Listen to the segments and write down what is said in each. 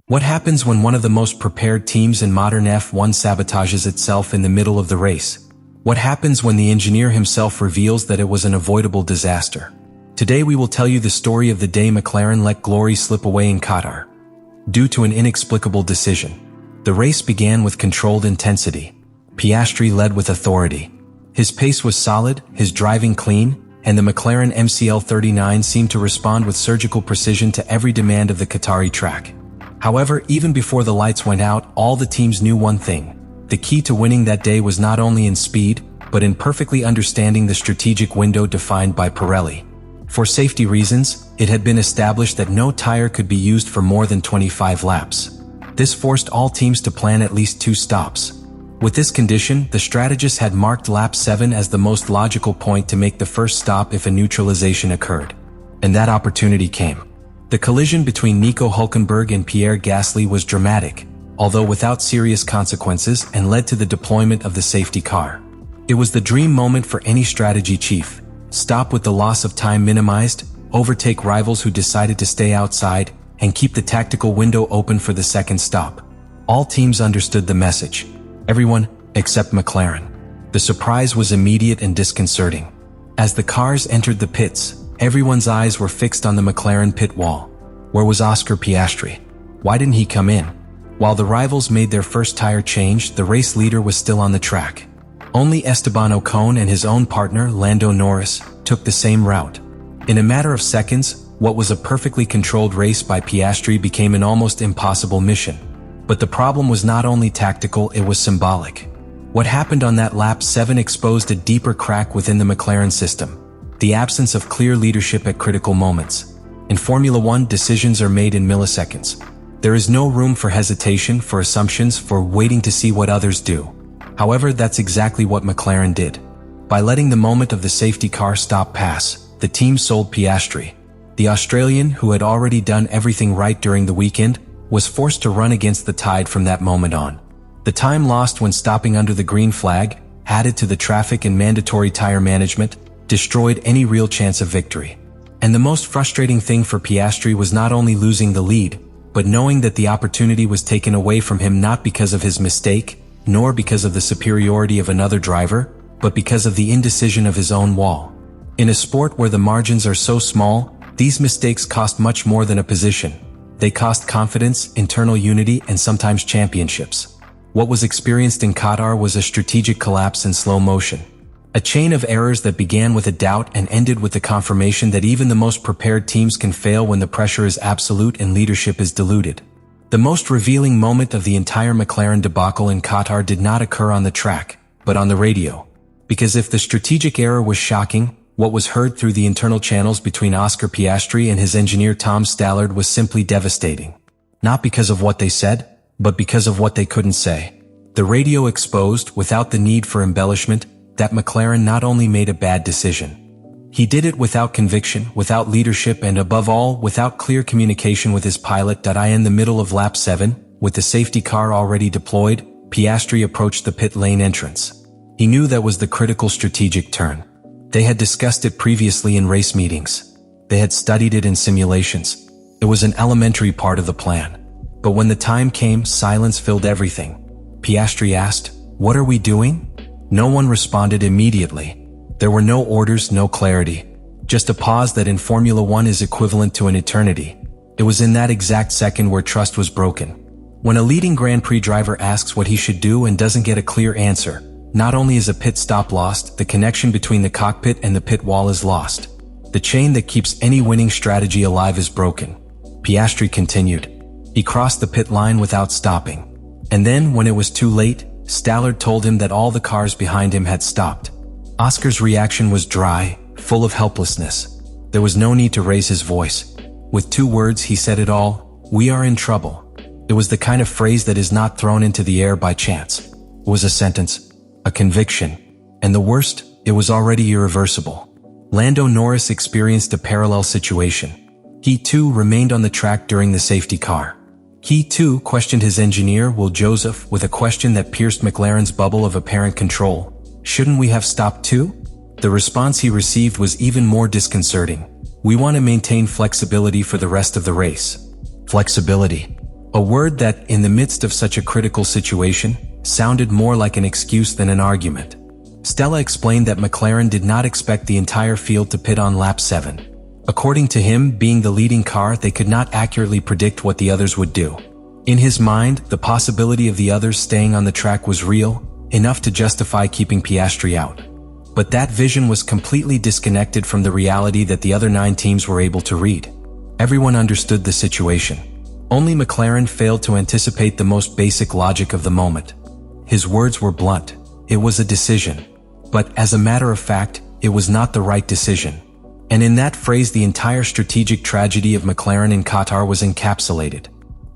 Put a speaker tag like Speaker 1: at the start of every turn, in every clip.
Speaker 1: What happens when one of the most prepared teams in modern F1 sabotages itself in the middle of the race? What happens when the engineer himself reveals that it was an avoidable disaster? Today we will tell you the story of the day McLaren let glory slip away in Qatar. Due to an inexplicable decision. The race began with controlled intensity. Piastri led with authority. His pace was solid, his driving clean, and the McLaren MCL39 seemed to respond with surgical precision to every demand of the Qatari track. However, even before the lights went out, all the teams knew one thing. The key to winning that day was not only in speed, but in perfectly understanding the strategic window defined by Pirelli. For safety reasons, it had been established that no tire could be used for more than 25 laps. This forced all teams to plan at least 2 stops. With this condition, the strategists had marked lap 7 as the most logical point to make the first stop if a neutralization occurred. And that opportunity came. The collision between Nico Hülkenberg and Pierre Gasly was dramatic, although without serious consequences, and led to the deployment of the safety car. It was the dream moment for any strategy chief. Stop with the loss of time minimized, overtake rivals who decided to stay outside, and keep the tactical window open for the second stop. All teams understood the message. Everyone, except McLaren. The surprise was immediate and disconcerting. As the cars entered the pits, everyone's eyes were fixed on the McLaren pit wall. Where was Oscar Piastri? Why didn't he come in? While the rivals made their first tire change, the race leader was still on the track. Only Esteban Ocon and his own partner, Lando Norris, took the same route. In a matter of seconds, what was a perfectly controlled race by Piastri became an almost impossible mission. But the problem was not only tactical, it was symbolic. What happened on that lap 7 exposed a deeper crack within the McLaren system. The absence of clear leadership at critical moments. In Formula 1, decisions are made in milliseconds. There is no room for hesitation, for assumptions, for waiting to see what others do. However, that's exactly what McLaren did. By letting the moment of the safety car stop pass, the team sold Piastri. The Australian, who had already done everything right during the weekend, was forced to run against the tide from that moment on. The time lost when stopping under the green flag, added to the traffic and mandatory tire management, destroyed any real chance of victory. And the most frustrating thing for Piastri was not only losing the lead, but knowing that the opportunity was taken away from him not because of his mistake, nor because of the superiority of another driver, but because of the indecision of his own wall. In a sport where the margins are so small, these mistakes cost much more than a position. They cost confidence, internal unity, and sometimes championships. What was experienced in Qatar was a strategic collapse in slow motion. A chain of errors that began with a doubt and ended with the confirmation that even the most prepared teams can fail when the pressure is absolute and leadership is diluted. The most revealing moment of the entire McLaren debacle in Qatar did not occur on the track, but on the radio. Because if the strategic error was shocking, what was heard through the internal channels between Oscar Piastri and his engineer Tom Stallard was simply devastating. Not because of what they said, but because of what they couldn't say. The radio exposed, without the need for embellishment, that McLaren not only made a bad decision. He did it without conviction, without leadership, and above all, without clear communication with his pilot. In the middle of lap 7, with the safety car already deployed, Piastri approached the pit lane entrance. He knew that was the critical strategic turn. They had discussed it previously in race meetings. They had studied it in simulations. It was an elementary part of the plan. But when the time came, silence filled everything. Piastri asked, "What are we doing?" No one responded immediately. There were no orders, no clarity. Just a pause that in Formula 1 is equivalent to an eternity. It was in that exact second where trust was broken. When a leading Grand Prix driver asks what he should do and doesn't get a clear answer, not only is a pit stop lost, the connection between the cockpit and the pit wall is lost. The chain that keeps any winning strategy alive is broken. Piastri continued. He crossed the pit line without stopping. And then, when it was too late, Stallard told him that all the cars behind him had stopped. Oscar's reaction was dry, full of helplessness. There was no need to raise his voice. With 2 words he said it all: "We are in trouble." It was the kind of phrase that is not thrown into the air by chance. It was a sentence. A conviction. And the worst, it was already irreversible. Lando Norris experienced a parallel situation. He too remained on the track during the safety car. He too questioned his engineer, Will Joseph, with a question that pierced McLaren's bubble of apparent control. "Shouldn't we have stopped too?" The response he received was even more disconcerting. "We want to maintain flexibility for the rest of the race." Flexibility. A word that, in the midst of such a critical situation, sounded more like an excuse than an argument. Stella explained that McLaren did not expect the entire field to pit on lap 7. According to him, being the leading car, they could not accurately predict what the others would do. In his mind, the possibility of the others staying on the track was real, enough to justify keeping Piastri out. But that vision was completely disconnected from the reality that the other 9 teams were able to read. Everyone understood the situation. Only McLaren failed to anticipate the most basic logic of the moment. His words were blunt. It was a decision. But as a matter of fact, it was not the right decision. And in that phrase, the entire strategic tragedy of McLaren in Qatar was encapsulated.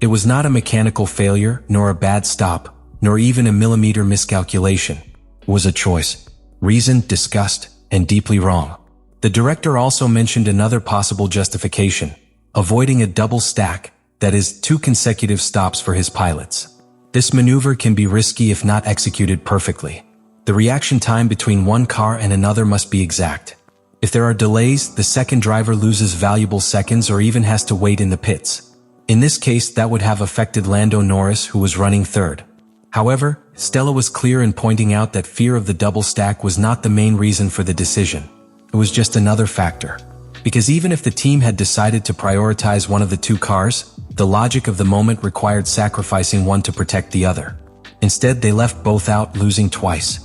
Speaker 1: It was not a mechanical failure, nor a bad stop, nor even a millimeter miscalculation. It was a choice. Reasoned, discussed, and deeply wrong. The director also mentioned another possible justification: avoiding a double stack, that is, 2 consecutive stops for his pilots. This maneuver can be risky if not executed perfectly. The reaction time between one car and another must be exact. If there are delays, the second driver loses valuable seconds or even has to wait in the pits. In this case, that would have affected Lando Norris, who was running third. However, Stella was clear in pointing out that fear of the double stack was not the main reason for the decision. It was just another factor. Because even if the team had decided to prioritize one of the 2 cars, the logic of the moment required sacrificing one to protect the other. Instead, they left both out, losing twice.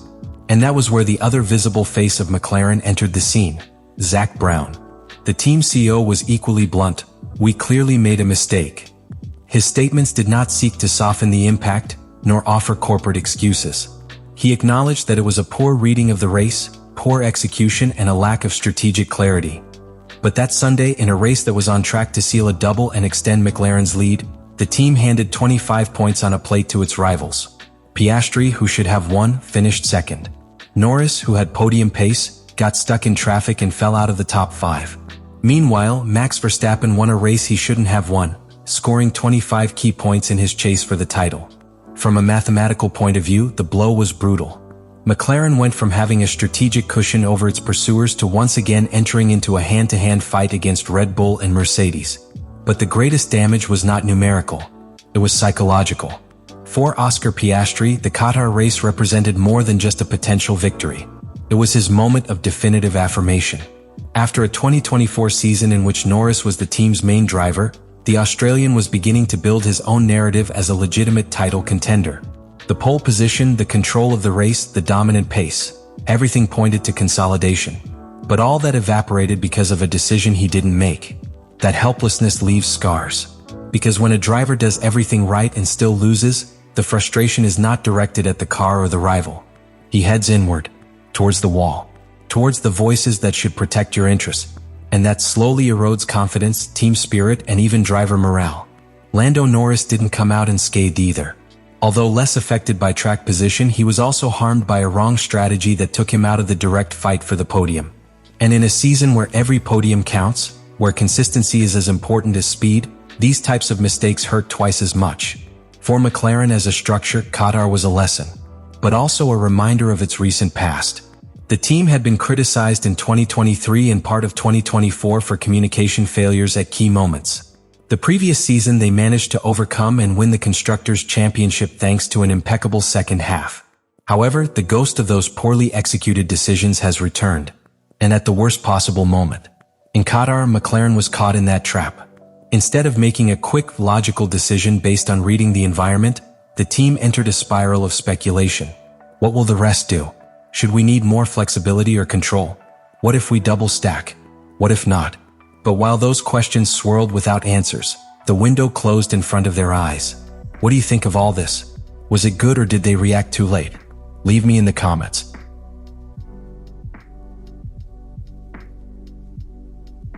Speaker 1: And that was where the other visible face of McLaren entered the scene: Zak Brown. The team CEO was equally blunt: "We clearly made a mistake." His statements did not seek to soften the impact, nor offer corporate excuses. He acknowledged that it was a poor reading of the race, poor execution, and a lack of strategic clarity. But that Sunday, in a race that was on track to seal a double and extend McLaren's lead, the team handed 25 points on a plate to its rivals. Piastri, who should have won, finished second. Norris, who had podium pace, got stuck in traffic and fell out of the top 5. Meanwhile, Max Verstappen won a race he shouldn't have won, scoring 25 key points in his chase for the title. From a mathematical point of view, the blow was brutal. McLaren went from having a strategic cushion over its pursuers to once again entering into a hand-to-hand fight against Red Bull and Mercedes. But the greatest damage was not numerical. It was psychological. For Oscar Piastri, the Qatar race represented more than just a potential victory. It was his moment of definitive affirmation. After a 2024 season in which Norris was the team's main driver, the Australian was beginning to build his own narrative as a legitimate title contender. The pole position, the control of the race, the dominant pace, everything pointed to consolidation. But all that evaporated because of a decision he didn't make. That helplessness leaves scars. Because when a driver does everything right and still loses, the frustration is not directed at the car or the rival. He heads inward, towards the wall, towards the voices that should protect your interests. And that slowly erodes confidence, team spirit, and even driver morale. Lando Norris didn't come out unscathed either. Although less affected by track position, he was also harmed by a wrong strategy that took him out of the direct fight for the podium. And in a season where every podium counts, where consistency is as important as speed, these types of mistakes hurt twice as much. For McLaren as a structure, Qatar was a lesson, but also a reminder of its recent past. The team had been criticized in 2023 and part of 2024 for communication failures at key moments. The previous season they managed to overcome and win the Constructors' Championship thanks to an impeccable second half. However, the ghost of those poorly executed decisions has returned, and at the worst possible moment. In Qatar, McLaren was caught in that trap. Instead of making a quick, logical decision based on reading the environment, the team entered a spiral of speculation. What will the rest do? Should we need more flexibility or control? What if we double stack? What if not? But while those questions swirled without answers, the window closed in front of their eyes. What do you think of all this? Was it good or did they react too late? Leave me in the comments.